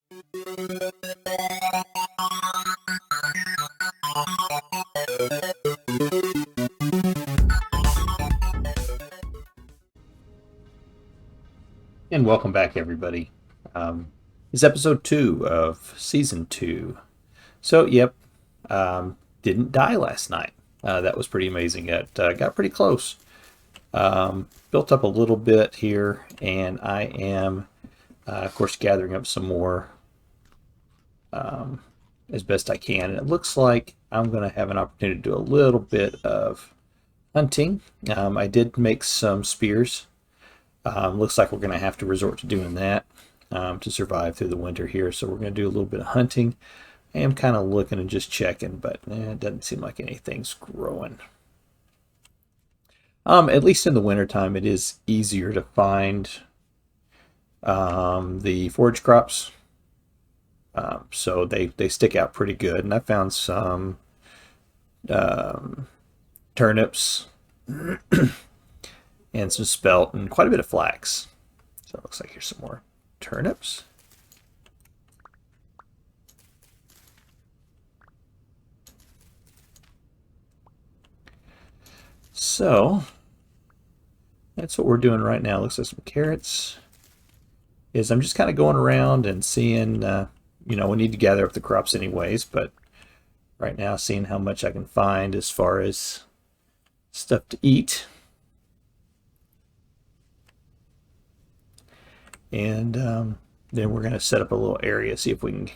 And welcome back, everybody. It's episode 2 of season 2. So, yep, didn't die last night. That was pretty amazing. It got pretty close. Built up a little bit here, and I am, of course, gathering up some more as best I can. And it looks like I'm going to have an opportunity to do a little bit of hunting. I did make some spears. Looks like we're going to have to resort to doing that to survive through the winter here. So we're going to do a little bit of hunting. I am kind of looking and just checking, but it doesn't seem like anything's growing. At least in the wintertime, it is easier to find the forage crops. So they stick out pretty good. And I found some turnips and some spelt and quite a bit of flax. So it looks like here's some more turnips. So that's what we're doing right now. Looks like some carrots. I'm just kind of going around and seeing, we need to gather up the crops anyways, but right now seeing how much I can find as far as stuff to eat. And then we're going to set up a little area, see if we can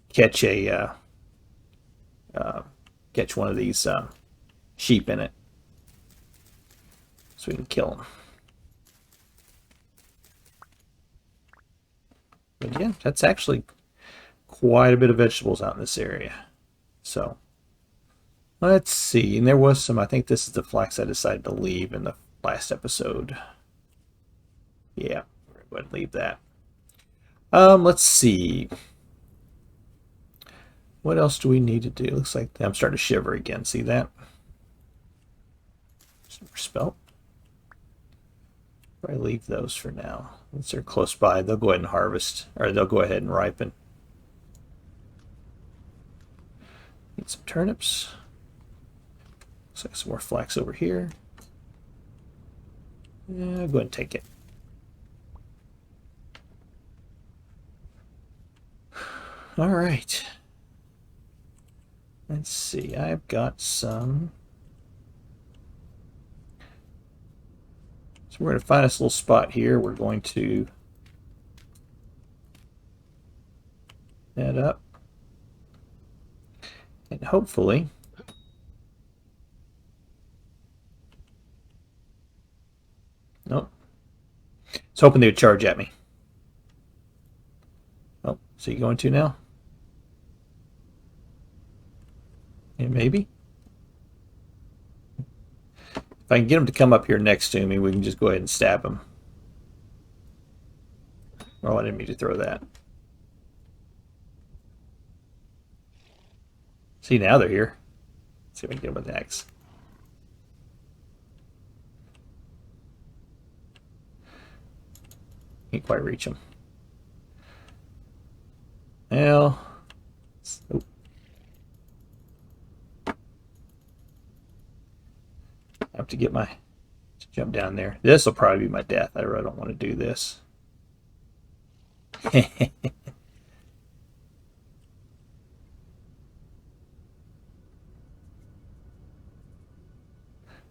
catch catch one of these sheep in it, so we can kill them. But yeah, that's actually quite a bit of vegetables out in this area. So let's see. And there was some, I think this is the flax I decided to leave in the last episode. Yeah, we're going to go ahead and leave that. Let's see. What else do we need to do? Looks like I'm starting to shiver again. See that? Some more spelt. Probably leave those for now. Once they're close by, they'll go ahead and harvest, or they'll go ahead and ripen. Need some turnips. Looks like some more flax over here. Yeah, go ahead and take it. All right. Let's see. I've got some. So we're going to find this little spot here. We're going to head up. And hopefully nope. I was hoping they would charge at me. Oh, so you going to now? Yeah, maybe. If I can get them to come up here next to me, we can just go ahead and stab them. Oh, I didn't mean to throw that. See, now they're here. Let's see if I can get them with the axe. Can't quite reach them. Well, oh. I have to get my jump down there. This will probably be my death. I really don't want to do this.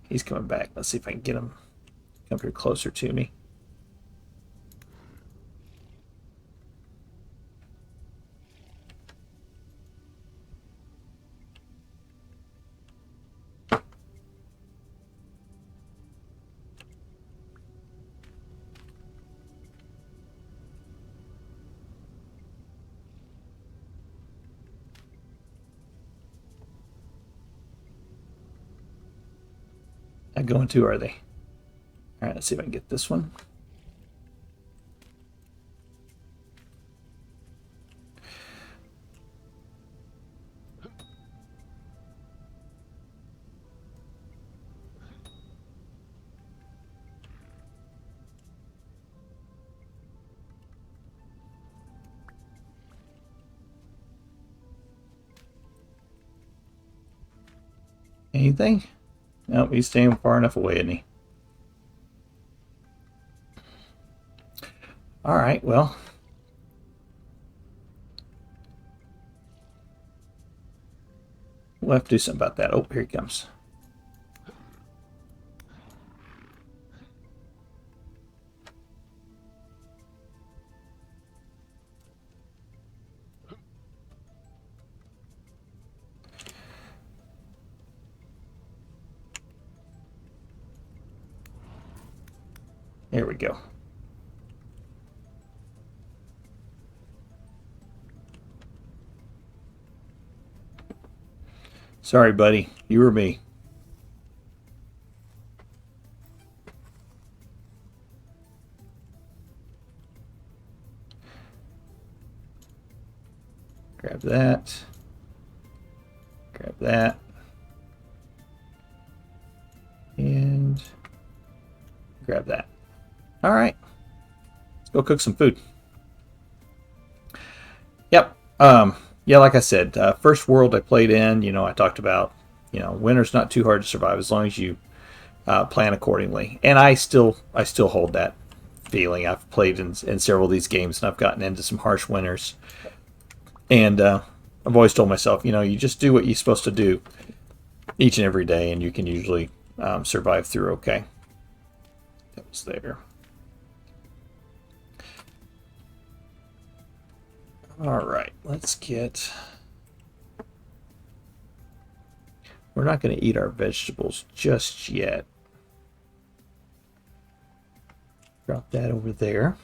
He's coming back. Let's see if I can get him come here closer to me. Not going to, are they? All right, let's see if I can get this one. Anything? Nope, he's staying far enough away, isn't he? Alright, well. We'll have to do something about that. Oh, here he comes. There we go. Sorry, buddy. You or me. Grab that. Grab that. And grab that. All right. Let's go cook some food. Yep. Yeah, like I said, first world I played in, I talked about, winter's not too hard to survive as long as you plan accordingly. And I still hold that feeling. I've played in several of these games and I've gotten into some harsh winters. And I've always told myself, you just do what you're supposed to do each and every day and you can usually survive through okay. That was there. All right, let's get... We're not going to eat our vegetables just yet. Drop that over there.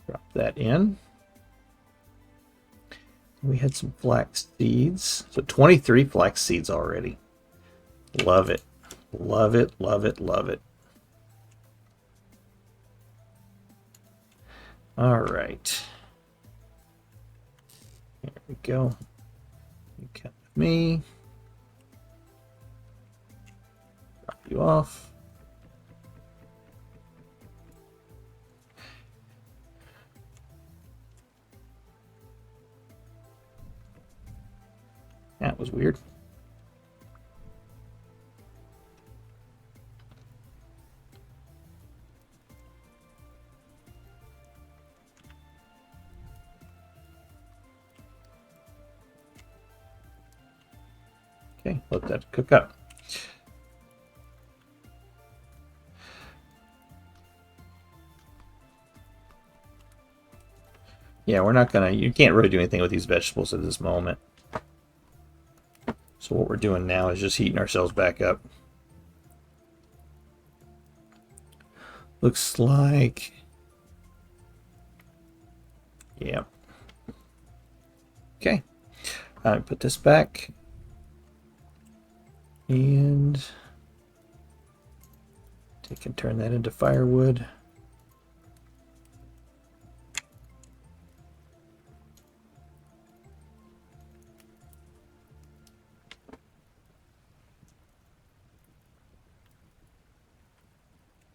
Drop that in. We had some flax seeds. So 23 flax seeds already. Love it. Love it, love it, love it. All right. There we go. You come with me. Drop you off. That was weird. Okay, let that cook up. Yeah, we're not gonna, you can't really do anything with these vegetables at this moment. So what we're doing now is just heating ourselves back up. Looks like, yeah. Okay, put this back. And take and turn that into firewood.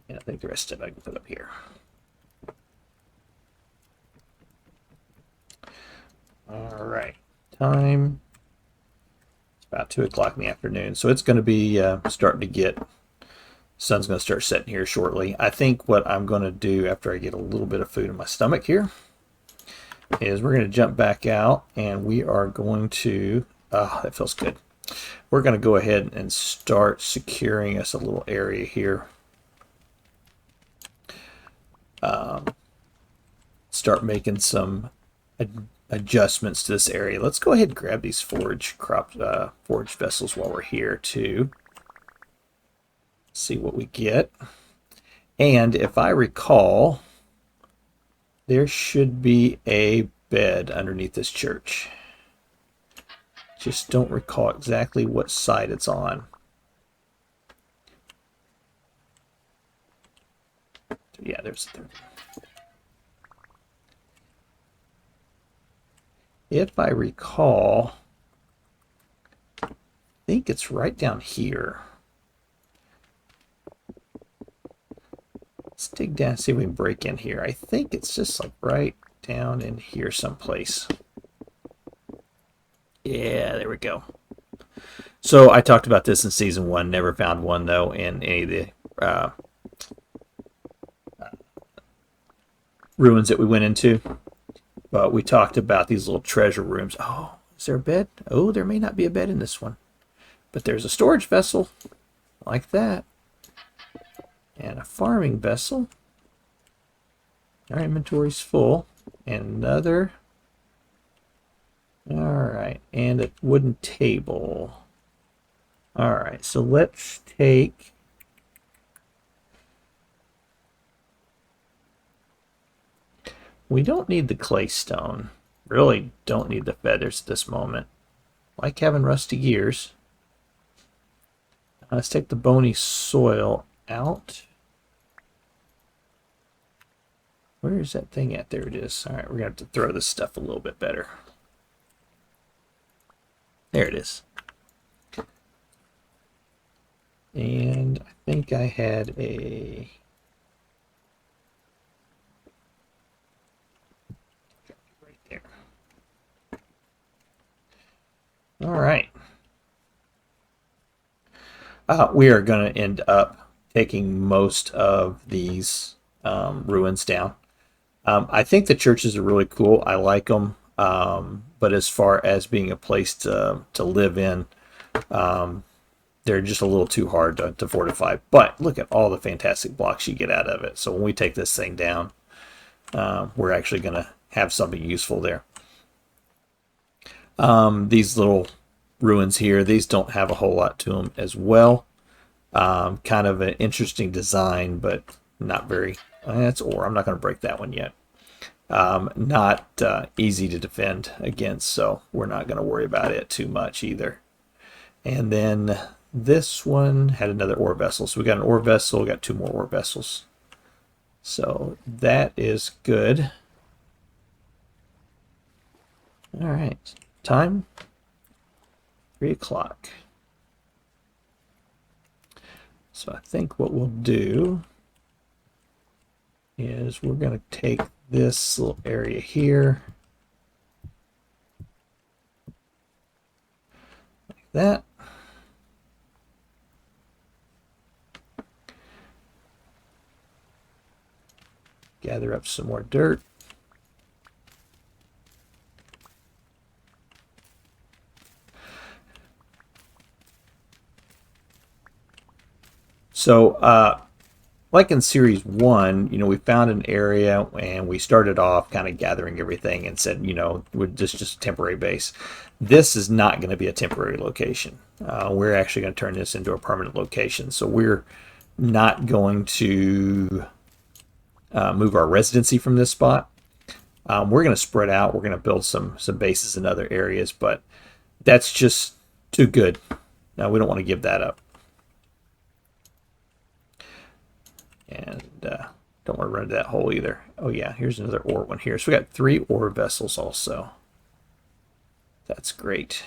And I think the rest of it I can put up here. All right, time. About 2 o'clock in the afternoon, so it's going to be starting to get, sun's going to start setting here shortly. I think what I'm going to do after I get a little bit of food in my stomach here is we're going to jump back out and we are going to, that feels good. We're going to go ahead and start securing us a little area here. Start making some adjustments to this area. Let's go ahead and grab these forage vessels while we're here to see what we get. And if I recall, there should be a bed underneath this church. Just don't recall exactly what side it's on. Yeah, there's the third. If I recall, I think it's right down here. Let's dig down and see if we can break in here. I think it's just like right down in here someplace. Yeah, there we go. So I talked about this in season 1. Never found one though in any of the ruins that we went into. But we talked about these little treasure rooms. Oh, is there a bed? Oh, there may not be a bed in this one. But there's a storage vessel like that. And a farming vessel. Our inventory's full. And another. Alright, and a wooden table. Alright, so let's take... We don't need the clay stone. Really don't need the feathers at this moment. Like having rusty gears. Let's take the bony soil out. Where is that thing at? There it is. Alright, we're going to have to throw this stuff a little bit better. There it is. And I think I had a... right there. Alright. We are going to end up taking most of these ruins down. I think the churches are really cool. I like them. But as far as being a place to live in, they're just a little too hard to fortify. But look at all the fantastic blocks you get out of it. So when we take this thing down, we're actually going to have something useful there. These little ruins here, these don't have a whole lot to them as well. Kind of an interesting design, but not very... That's ore. I'm not going to break that one yet. Not easy to defend against, so we're not going to worry about it too much either. And then this one had another ore vessel. So we got an ore vessel, we got 2 more ore vessels. So that is good. All right, time 3 o'clock. So I think what we'll do is we're going to take this little area here, like that. Gather up some more dirt. So, like in series 1, we found an area and we started off kind of gathering everything and said, we're just a temporary base. This is not going to be a temporary location. We're actually going to turn this into a permanent location. So we're not going to move our residency from this spot. We're going to spread out. We're going to build some bases in other areas, but that's just too good. Now we don't want to give that up. And don't want to run into that hole either. Oh yeah, here's another ore one here. So we got 3 ore vessels also. That's great.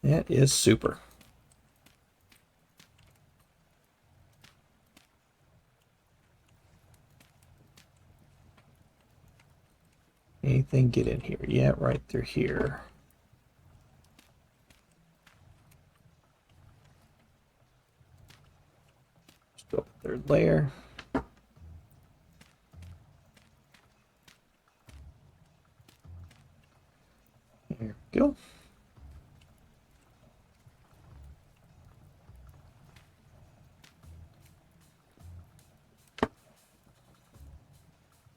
That is super. Anything get in here? Yeah, right through here. Let's build a 3rd layer. There we go.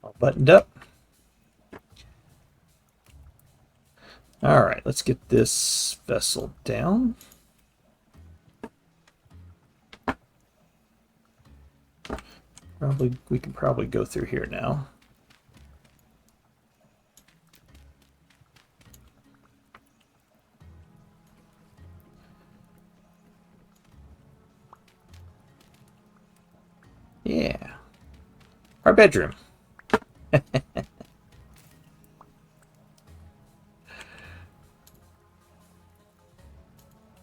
All buttoned up. All right, let's get this vessel down. We can probably go through here now. Yeah. Our bedroom.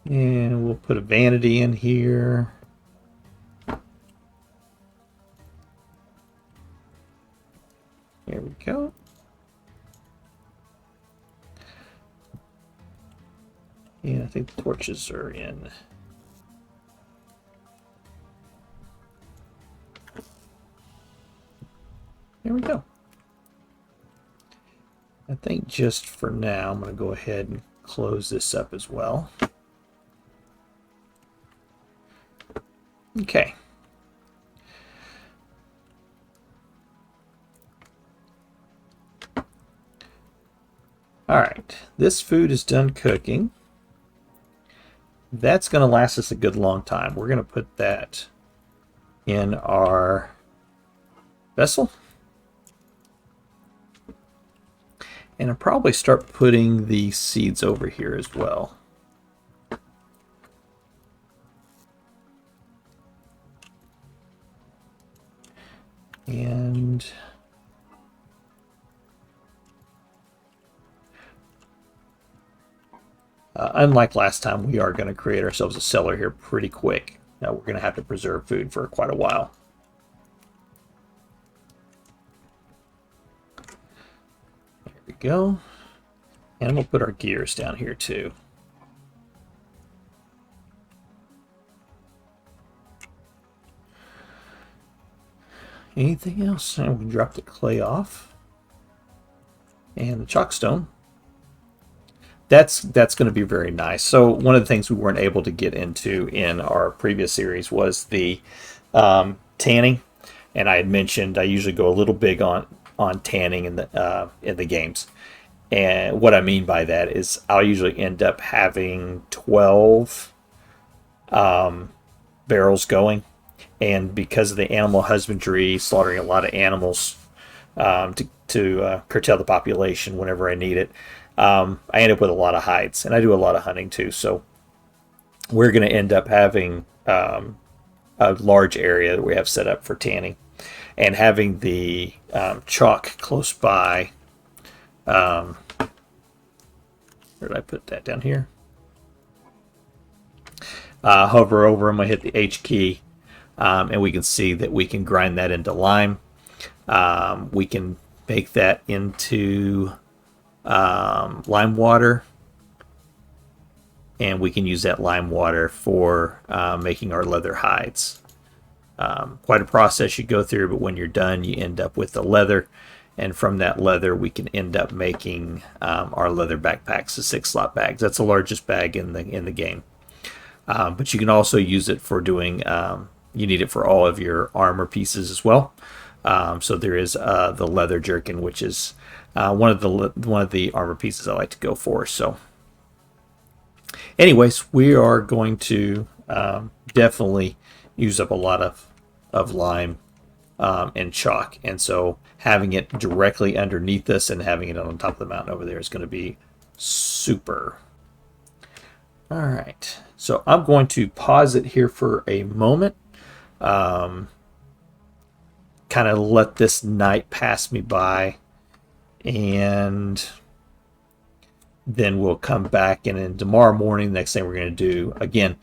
And we'll put a vanity in here. There we go. And I think the torches are in. There we go. I think just for now, I'm going to go ahead and close this up as well. Okay. All right, this food is done cooking. That's going to last us a good long time. We're going to put that in our vessel. And I'll probably start putting the seeds over here as well. And unlike last time, we are going to create ourselves a cellar here pretty quick. Now we're going to have to preserve food for quite a while. There we go. And we'll put our gears down here too. Anything else? And we can drop the clay off. And the chalkstone. That's going to be very nice. So one of the things we weren't able to get into in our previous series was the tanning. And I had mentioned I usually go a little big on tanning in the games. And what I mean by that is I'll usually end up having 12 barrels going. And because of the animal husbandry, slaughtering a lot of animals to curtail the population whenever I need it, I end up with a lot of hides. And I do a lot of hunting too. So we're going to end up having a large area that we have set up for tanning. And having the chalk close by. Where did I put that? Down here? Hover over them, I hit the H key. And we can see that we can grind that into lime. We can make that into lime water. And we can use that lime water for making our leather hides. Quite a process you go through, but when you're done, you end up with the leather. And from that leather, we can end up making our leather backpacks, the 6-slot bags. That's the largest bag in the game. But you can also use it for doing... you need it for all of your armor pieces as well. So there is the leather jerkin, which is one of the armor pieces I like to go for. So, anyways, we are going to definitely use up a lot of lime and chalk, and so having it directly underneath us and having it on top of the mountain over there is going to be super. All right, so I'm going to pause it here for a moment. Kind of let this night pass me by, and then we'll come back, and then tomorrow morning, the next thing we're going to do, again,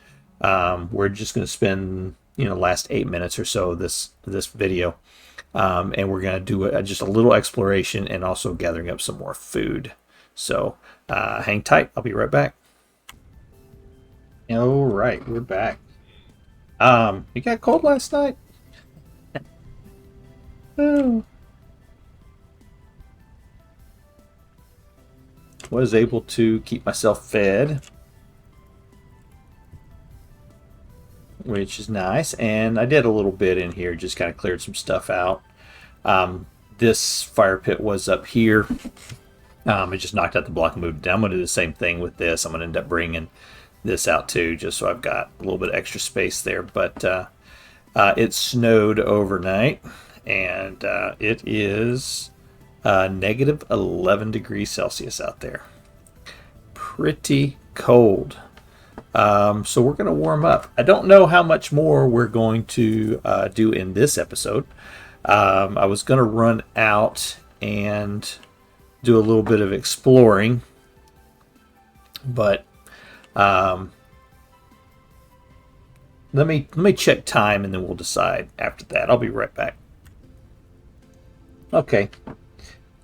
we're just going to spend the last 8 minutes or so of this video, and we're going to do just a little exploration and also gathering up some more food. So hang tight, I'll be right back. All right, we're back. You got cold last night? Oh. Was able to keep myself fed, which is nice. And I did a little bit in here, just kind of cleared some stuff out. This fire pit was up here. I just knocked out the block and moved it down. I'm going to do the same thing with this. I'm going to end up bringing this out too, just so I've got a little bit of extra space there. But it snowed overnight, and it is negative 11 degrees Celsius out there. Pretty cold. So we're going to warm up. I don't know how much more we're going to do in this episode. I was going to run out and do a little bit of exploring, but let me check time, and then we'll decide after that. I'll be right back. Okay.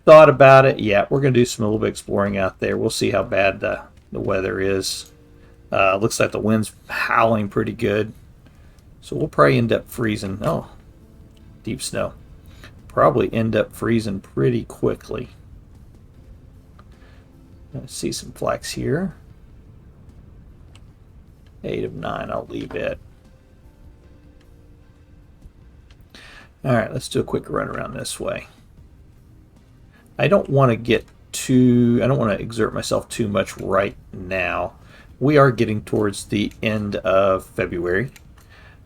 Thought about it. Yeah, we're going to do a little bit of exploring out there. We'll see how bad the weather is. Looks like the wind's howling pretty good. So we'll probably end up freezing. Oh, deep snow. Probably end up freezing pretty quickly. Let's see some flax here. 8 of 9, I'll leave it. Alright, let's do a quick run around this way. I don't want to exert myself too much right now. We are getting towards the end of February.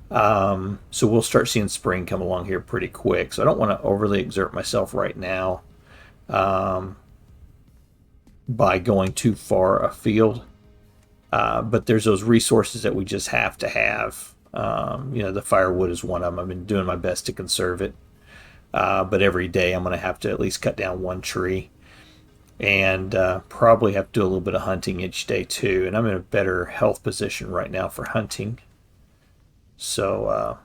So we'll start seeing spring come along here pretty quick. So I don't want to overly exert myself right now by going too far afield. But there's those resources that we just have to have. The firewood is one of them. I've been doing my best to conserve it. But every day I'm going to have to at least cut down one tree. And probably have to do a little bit of hunting each day too. And I'm in a better health position right now for hunting. So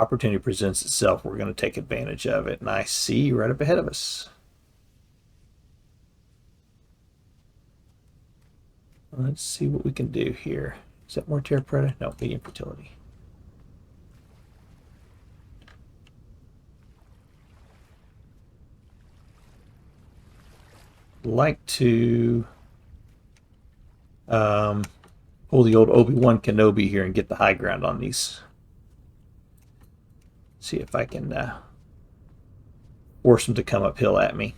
opportunity presents itself. We're going to take advantage of it. And I see right up ahead of us. Let's see what we can do here. Is that more terra preta? No, medium fertility. Like to pull the old Obi-Wan Kenobi here and get the high ground on these. See if I can force them to come uphill at me.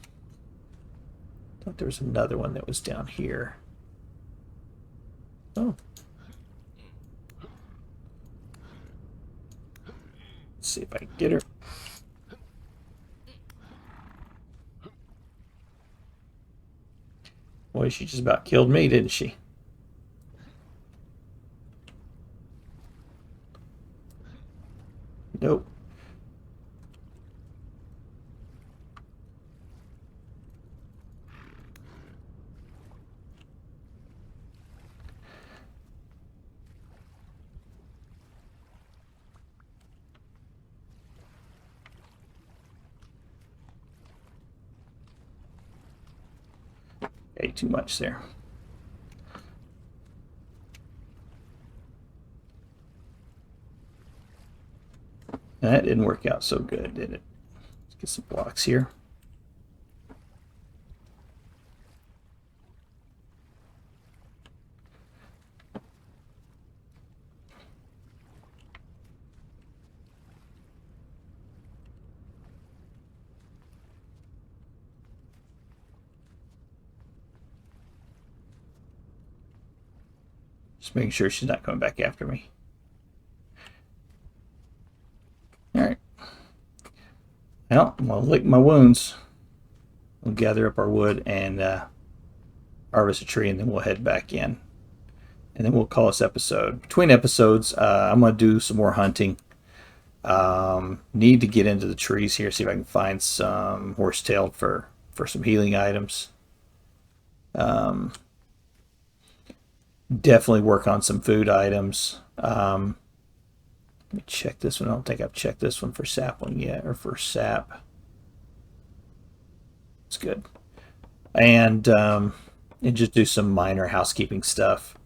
I thought there was another one that was down here. Oh. Let's see if I can get her. Boy, she just about killed me, didn't she? Nope. Okay, too much there. That didn't work out so good, did it? Let's get some blocks here. Just making sure she's not coming back after me. Alright. Well, I'll lick my wounds. We'll gather up our wood and harvest a tree, and then we'll head back in. And then we'll call this episode. Between episodes, I'm going to do some more hunting. Need to get into the trees here, see if I can find some horsetail for some healing items. Definitely work on some food items. Let me check this one. I don't think I've checked this one for sapling yet, or for sap. It's good. And just do some minor housekeeping stuff.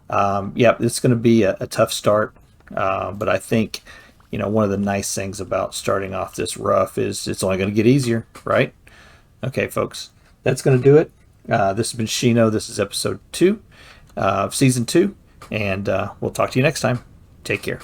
Yeah, it's going to be a tough start, but I think, one of the nice things about starting off this rough is it's only going to get easier, right? Okay, folks, that's going to do it. This has been Shino. This is episode 2 of season 2, and we'll talk to you next time. Take care.